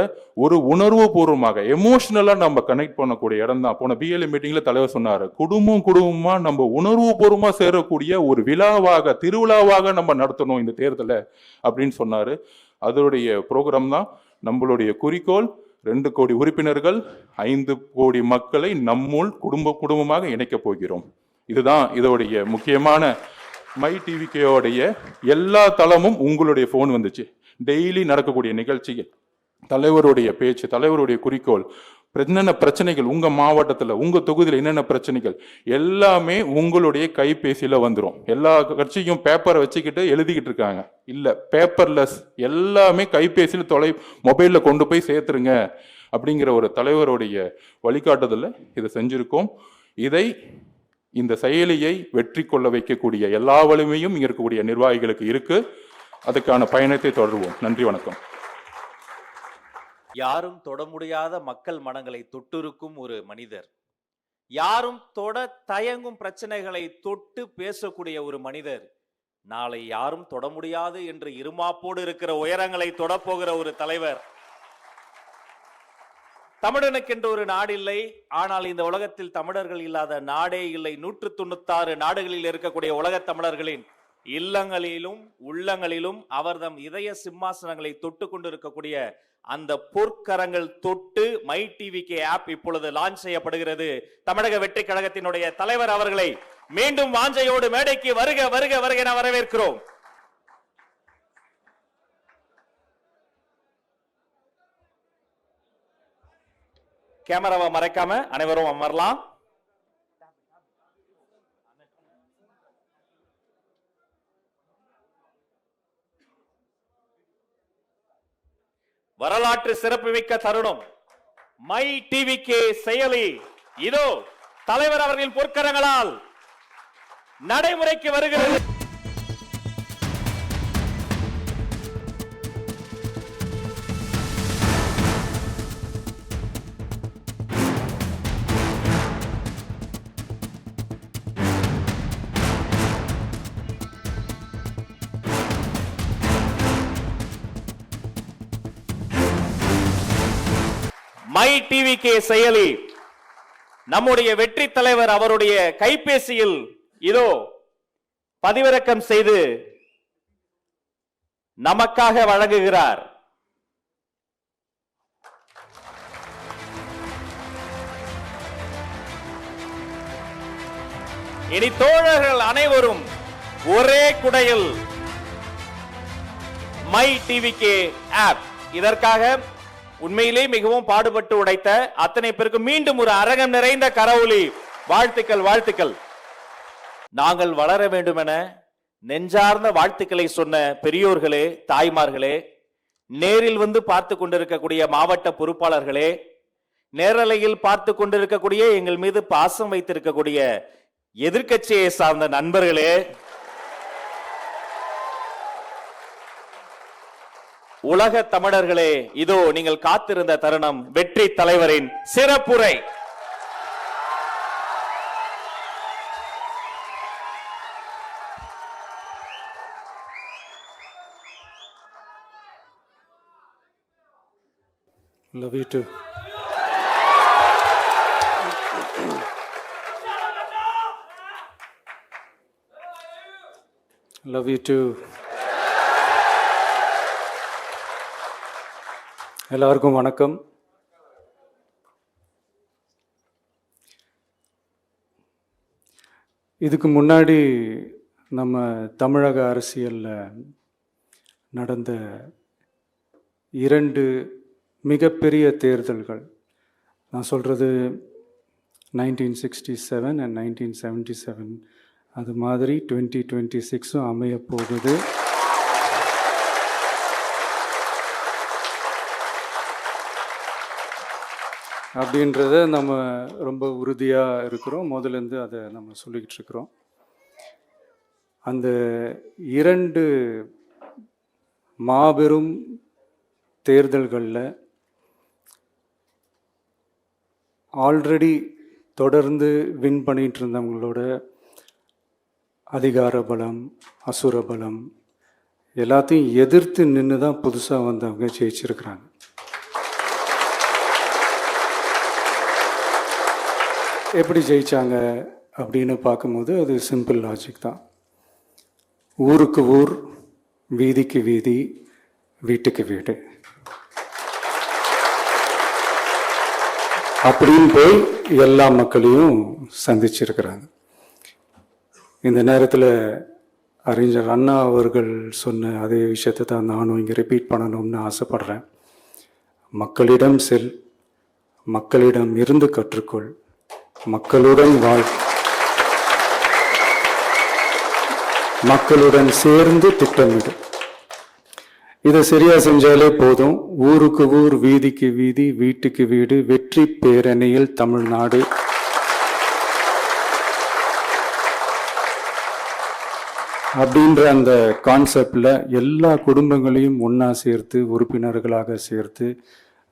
ஒரு உணர்வு பூர்வமாக எமோஷனலா நம்ம கனெக்ட் பண்ணக்கூடிய இடம் தான். போன பிஎல்ஏ மீட்டிங்ல தலைவர் சொன்னாரு, குடும்பமா நம்ம உணர்வு பூர்வமா சேரக்கூடிய ஒரு விழாவாக, திருவிழாவாக நம்ம நடத்தணும் இந்த தேர்தலை அப்படின்னு சொன்னாரு. அதோடைய ப்ரோக்ராம் தான் நம்மளுடைய குறிக்கோள். 2 கோடி உறுப்பினர்கள், 5 கோடி மக்களை நம்முள் குடும்பமாக இணைக்க போகிறோம். இதுதான் இதோடைய முக்கியமான மை டிவிக்கோடைய எல்லா தளமும் உங்களுடைய போன் வந்துச்சு. டெய்லி நடக்கக்கூடிய நிகழ்ச்சிகள், தலைவருடைய பேச்சு, தலைவருடைய குறிக்கோள், என்னென்ன பிரச்சனைகள் உங்க மாவட்டத்துல, உங்க தொகுதியில் என்னென்ன பிரச்சனைகள் எல்லாமே உங்களுடைய கைபேசியில வந்துடும். எல்லா கட்சியும் பேப்பரை வச்சுக்கிட்டு எழுதிக்கிட்டு இருக்காங்க. இல்ல, பேப்பர்லெஸ், எல்லாமே கைபேசியில் மொபைல்ல கொண்டு போய் சேர்த்துருங்க அப்படிங்கிற ஒரு தலைவருடைய வழிகாட்டுதல இதை செஞ்சிருக்கோம். இந்த செயலியை வெற்றி கொள்ள வைக்கக்கூடிய எல்லா வலிமையும் இங்க இருக்கக்கூடிய நிர்வாகிகளுக்கு இருக்கு. அதுக்கான பயணத்தை தொடருவோம். நன்றி, வணக்கம். யாரும் தொட முடியாத மக்கள் மனங்களை தொட்டிருக்கும் ஒரு மனிதர், யாரும் தொட தயங்கும் பிரச்சனைகளை தொட்டு பேசக்கூடிய ஒரு மனிதர், நாளை யாரும் தொட முடியாது என்று இருமாப்போடு இருக்கிற உயரங்களை தொடப்போகிற ஒரு தலைவர். தமிழனுக்கென்று ஒரு நாடு இல்லை, ஆனால் இந்த உலகத்தில் தமிழர்கள் இல்லாத நாடே இல்லை. 196 நாடுகளில் இருக்கக்கூடிய உலக தமிழர்களின் இல்லங்களிலும் உள்ளங்களிலும் அவர்தம் இதய சிம்மாசனங்களை தொட்டு கொண்டிருக்கக்கூடிய அந்த பொற்கரங்கள் தொட்டு மை டிவிகே ஆப் இப்பொழுது லான்ச் செய்யப்படுகிறது. தமிழக வெற்றி கழகத்தினுடைய தலைவர் அவர்களை மீண்டும் வாஞ்சையோடு மேடைக்கு வருக வருக வருக என வரவேற்கிறோம். கேமராவை மறைக்காம அனைவரும் அமரலாம். வரலாற்று சிறப்புமிக்க தருணம். மை டிவிகே செயலி இதோ தலைவர் அவர்களின் பொற்கரங்களால் நடைமுறைக்கு வருகிறது. மை டிவிகே செயலி நம்முடைய வெற்றி தலைவர் அவருடைய கைபேசியில் இதோ பதிவிறக்கம் செய்து நமக்காக வழங்குகிறார். இனி தோழர்கள் அனைவரும் ஒரே குடையில் மை டிவிகே ஆப். இதற்காக உண்மையிலே மிகவும் பாடுபட்டு உடைத்த அத்தனை பேருக்கு மீண்டும் ஒரு அரங்கம் நிறைந்த கரவொலி வாழ்த்துக்கள், வாழ்த்துக்கள். நாங்கள் வளர வேண்டும் என நெஞ்சார்ந்த வாழ்த்துக்களை சொன்ன பெரியோர்களே, தாய்மார்களே, நேரில் வந்து பார்த்து கொண்டிருக்கக்கூடிய மாவட்ட பொறுப்பாளர்களே, நேரலையில் பார்த்து கொண்டிருக்கக்கூடிய எங்கள் மீது பாசம் வைத்திருக்கக்கூடிய எதிர்க்கட்சியை சார்ந்த நண்பர்களே, உலக தமிழர்களே, இதோ நீங்கள் காத்திருந்த தருணம், வெற்றி தலைவரின் சிறப்புரை. Love you too. Love you too. எல்லாருக்கும் வணக்கம். இதுக்கு முன்னாடி நம்ம தமிழக அரசியலில் நடந்த 2 மிகப்பெரிய தேர்தல்கள், நான் சொல்கிறது 1967 and 1977, அது மாதிரி 2026 அமைய போகுது. அப்படின்றத நம்ம ரொம்ப உறுதியாக இருக்கிறோம். முதலேருந்து அதை நம்ம சொல்லிக்கிட்டு இருக்கிறோம். அந்த 2 மாபெரும் தேர்தல்களில் ஆல்ரெடி தொடர்ந்து வின் பண்ணிகிட்டு இருந்தவங்களோட அதிகார பலம், அசுர பலம் எல்லாத்தையும் எதிர்த்து நின்று தான் புதுசாக வந்தவங்க ஜெயிச்சிருக்கிறாங்க. எப்படி ஜெயிச்சாங்க அப்படின்னு பார்க்கும்போது அது சிம்பிள் லாஜிக் தான். ஊருக்கு ஊர், வீதிக்கு வீதி, வீட்டுக்கு வீடு அப்படின்னு போய் எல்லா மக்களையும் சந்திச்சிருக்கிறாங்க. இந்த நேரத்தில் அறிஞர் அண்ணா அவர்கள் சொன்ன அதே விஷயத்தை தான் நானும் இங்கே ரிப்பீட் பண்ணணும்னு ஆசைப்படுறேன். மக்களிடம் செல், மக்களிடம் இருந்து கற்றுக்கொள், மக்களுடன் வாழ், மக்களுடன் சேர்ந்து திட்டமிடு. இதை சரியா செஞ்சாலே போதும். ஊருக்கு ஊர், வீதிக்கு வீதி, வீட்டுக்கு வீடு, வெற்றி பேரணியில் தமிழ்நாடு. அப்படின்ற அந்த கான்செப்டில் எல்லா குடும்பங்களையும் ஒன்றா சேர்த்து, உறுப்பினர்களாக சேர்த்து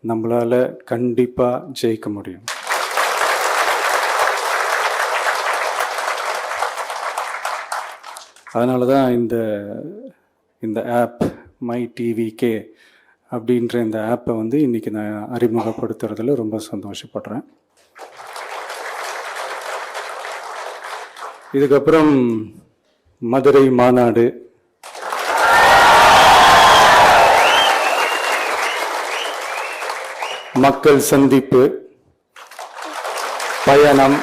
நம்மளால் கண்டிப்பாக ஜெயிக்க முடியும். அதனால தான் இந்த ஆப் மை டிவிகே அப்படின்ற இந்த ஆப்பை வந்து இன்றைக்கி நான் அறிமுகப்படுத்துறதுல ரொம்ப சந்தோஷப்படுறேன். இதுக்கப்புறம் மதுரை மாநாடு, மக்கள் சந்திப்பு, பயணம்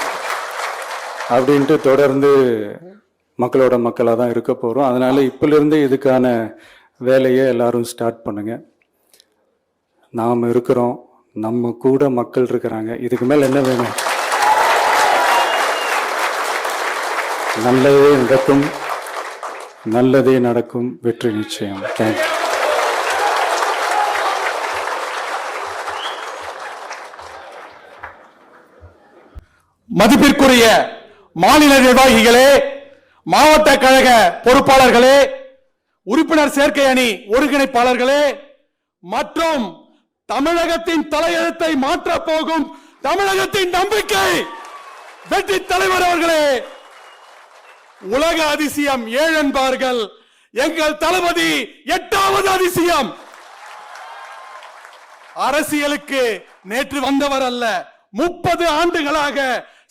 அப்படின்ட்டு தொடர்ந்து மக்களோட மக்களாக தான் இருக்க போகிறோம். அதனால் இப்போலேருந்து இதுக்கான வேலையை எல்லாரும் ஸ்டார்ட் பண்ணுங்கள். நாம் இருக்கிறோம், நம்ம கூட மக்கள் இருக்கிறாங்க. இதுக்கு மேலே என்ன வேணும்? நல்லதே நடக்கும், நல்லதே நடக்கும், வெற்றி நிச்சயம். தேங்க்யூ. மதிப்பிற்குரிய மாநில நிர்வாகிகளே, மாவட்ட கழக பொறுப்பாளர்களே, உறுப்பினர் சேர்க்கை அணி ஒருங்கிணைப்பாளர்களே மற்றும் தமிழகத்தின் தலையெழுத்தை மாற்றப் போகும் தமிழகத்தின் நம்பிக்கை வெற்றி தலைவர் அவர்களே, உலக அதிசயம் 7 என்பார்கள். எங்கள் தளபதி 8வது அதிசயம். அரசியலுக்கு நேற்று வந்தவர் அல்ல, 30 ஆண்டுகளாக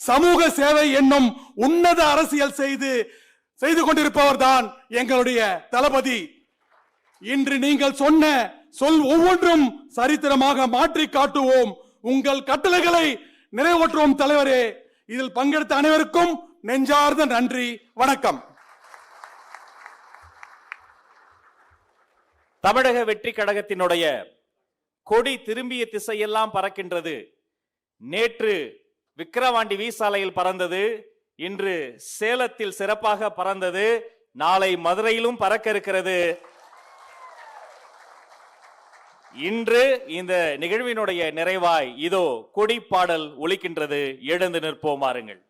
சமூக சேவை என்னும் உன்னத அரசியல் செய்து கொண்டிருப்பவர் தான் எங்களுடைய தளபதி. இன்று நீங்கள் சொன்ன சொல் ஒவ்வொன்றும் சரித்திரமாக மாற்றி காட்டுவோம். உங்கள் கட்டளைகளை நிறைவேற்றுவோம் தலைவரே. இதில் பங்கெடுத்த அனைவருக்கும் நெஞ்சார்ந்த நன்றி, வணக்கம். தமிழக வெற்றி கழகத்தினுடைய கொடி திரும்பிய திசையெல்லாம் பறக்கின்றது. நேற்று விக்கிரவாண்டி வீசாலையில் பறந்தது, இன்று சேலத்தில் சிறப்பாக பறந்தது, நாளை மதுரையிலும் பறக்க இருக்கிறது. இன்று இந்த நிகழ்வினுடைய நிறைவாய் இதோ கொடி பாடல் ஒலிக்கின்றது. எழுந்து நிற்போம், வாருங்கள்.